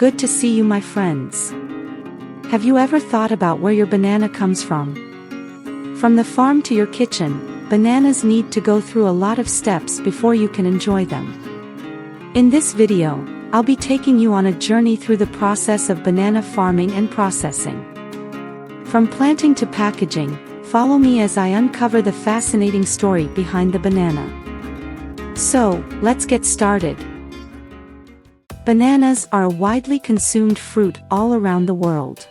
Good to see you, my friends. Have you ever thought about where your banana comes from? From the farm to your kitchen, bananas need to go through a lot of steps before you can enjoy them. In this video, I'll be taking you on a journey through the process of banana farming and processing. From planting to packaging, follow me as I uncover the fascinating story behind the banana. So, let's get started. Bananas are a widely consumed fruit all around the world.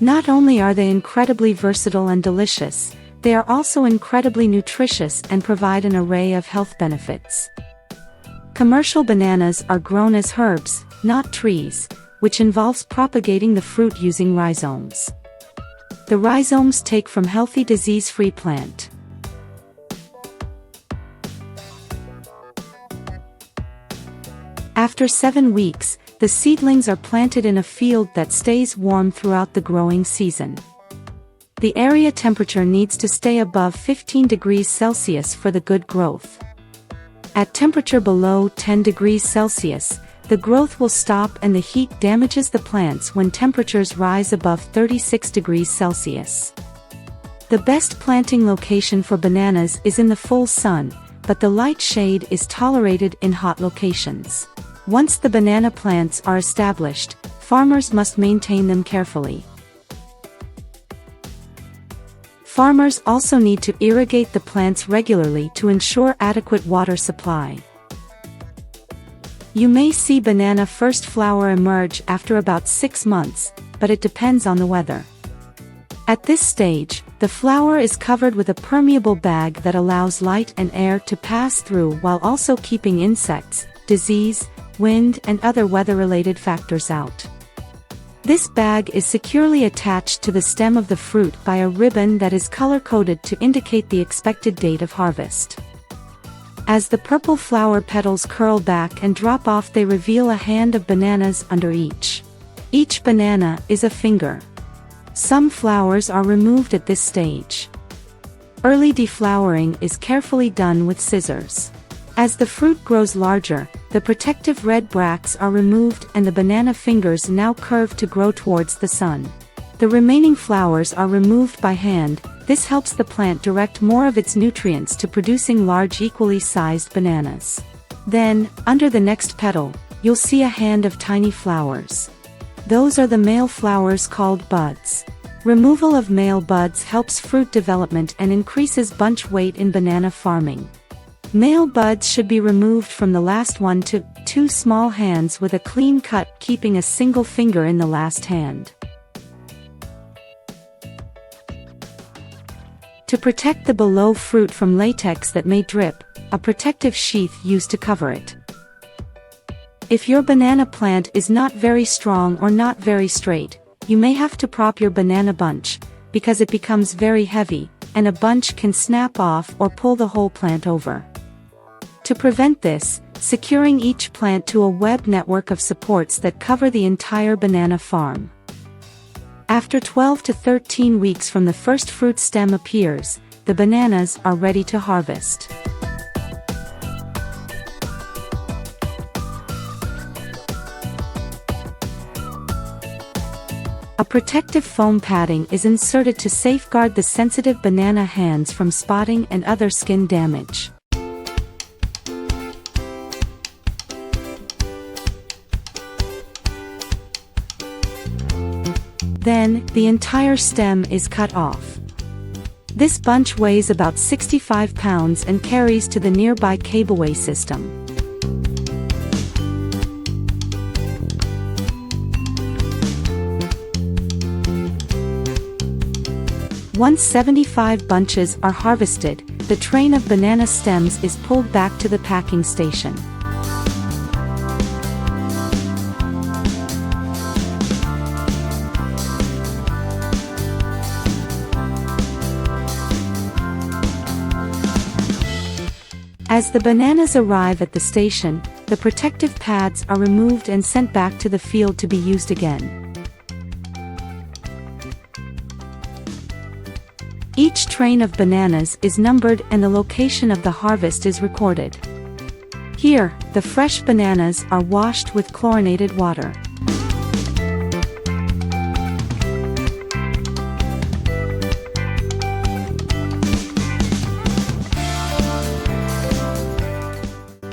Not only are they incredibly versatile and delicious, they are also incredibly nutritious and provide an array of health benefits. Commercial bananas are grown as herbs, not trees, which involves propagating the fruit using rhizomes. The rhizomes take from healthy disease-free plant. After 7 weeks, the seedlings are planted in a field that stays warm throughout the growing season. The area temperature needs to stay above 15 degrees Celsius for the good growth. At temperature below 10 degrees Celsius, the growth will stop and the heat damages the plants when temperatures rise above 36 degrees Celsius. The best planting location for bananas is in the full sun, but the light shade is tolerated in hot locations. Once the banana plants are established, farmers must maintain them carefully. Farmers also need to irrigate the plants regularly to ensure adequate water supply. You may see banana first flower emerge after about 6 months, but it depends on the weather. At this stage, the flower is covered with a permeable bag that allows light and air to pass through while also keeping insects, disease, wind and other weather-related factors out. This bag is securely attached to the stem of the fruit by a ribbon that is color-coded to indicate the expected date of harvest. As the purple flower petals curl back and drop off, they reveal a hand of bananas under each. Each banana is a finger. Some flowers are removed at this stage. Early deflowering is carefully done with scissors. As the fruit grows larger, the protective red bracts are removed and the banana fingers now curve to grow towards the sun. The remaining flowers are removed by hand. This helps the plant direct more of its nutrients to producing large equally sized bananas. Then, under the next petal, you'll see a hand of tiny flowers. Those are the male flowers called buds. Removal of male buds helps fruit development and increases bunch weight in banana farming. Male buds should be removed from the last 1 to 2 small hands with a clean cut, keeping a single finger in the last hand. To protect the below fruit from latex that may drip, a protective sheath used to cover it. If your banana plant is not very strong or not very straight, you may have to prop your banana bunch, because it becomes very heavy, and a bunch can snap off or pull the whole plant over. To prevent this, securing each plant to a web network of supports that cover the entire banana farm. After 12 to 13 weeks from the first fruit stem appears, the bananas are ready to harvest. A protective foam padding is inserted to safeguard the sensitive banana hands from spotting and other skin damage. Then, the entire stem is cut off. This bunch weighs about 65 pounds and carries to the nearby Cableway system. Once 75 bunches are harvested, the train of banana stems is pulled back to the packing station. As the bananas arrive at the station, the protective pads are removed and sent back to the field to be used again. Each train of bananas is numbered and the location of the harvest is recorded. Here, the fresh bananas are washed with chlorinated water.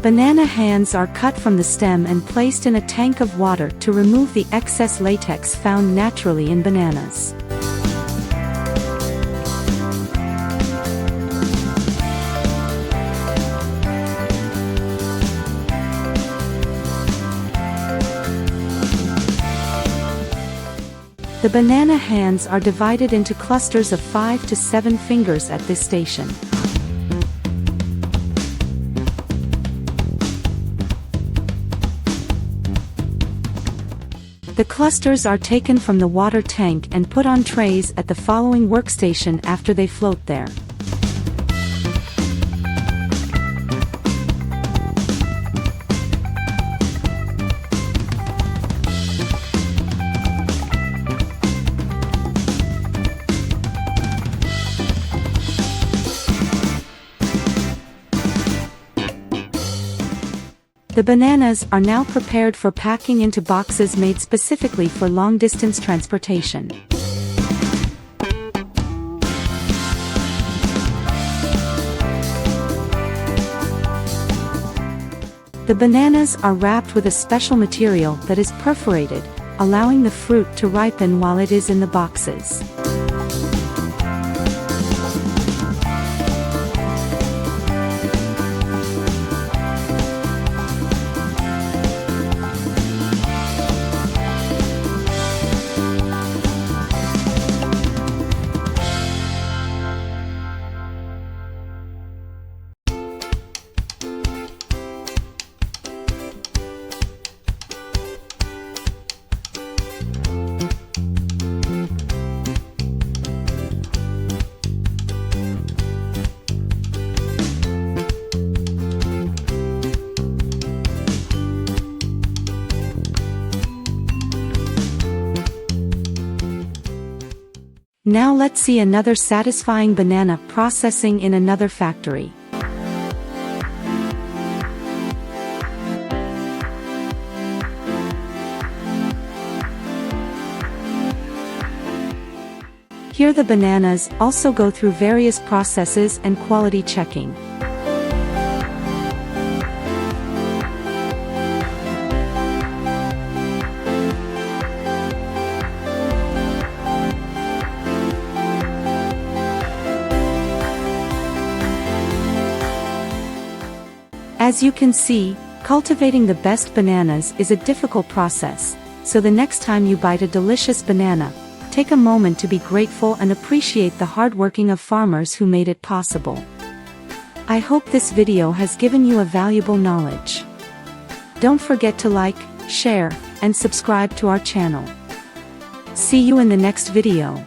Banana hands are cut from the stem and placed in a tank of water to remove the excess latex found naturally in bananas. The banana hands are divided into clusters of 5 to 7 fingers at this station. The clusters are taken from the water tank and put on trays at the following workstation after they float there. The bananas are now prepared for packing into boxes made specifically for long-distance transportation. The bananas are wrapped with a special material that is perforated, allowing the fruit to ripen while it is in the boxes. Now let's see another satisfying banana processing in another factory. Here the bananas also go through various processes and quality checking. As you can see, cultivating the best bananas is a difficult process, so the next time you bite a delicious banana, take a moment to be grateful and appreciate the hard working of farmers who made it possible. I hope this video has given you a valuable knowledge. Don't forget to like, share, and subscribe to our channel. See you in the next video.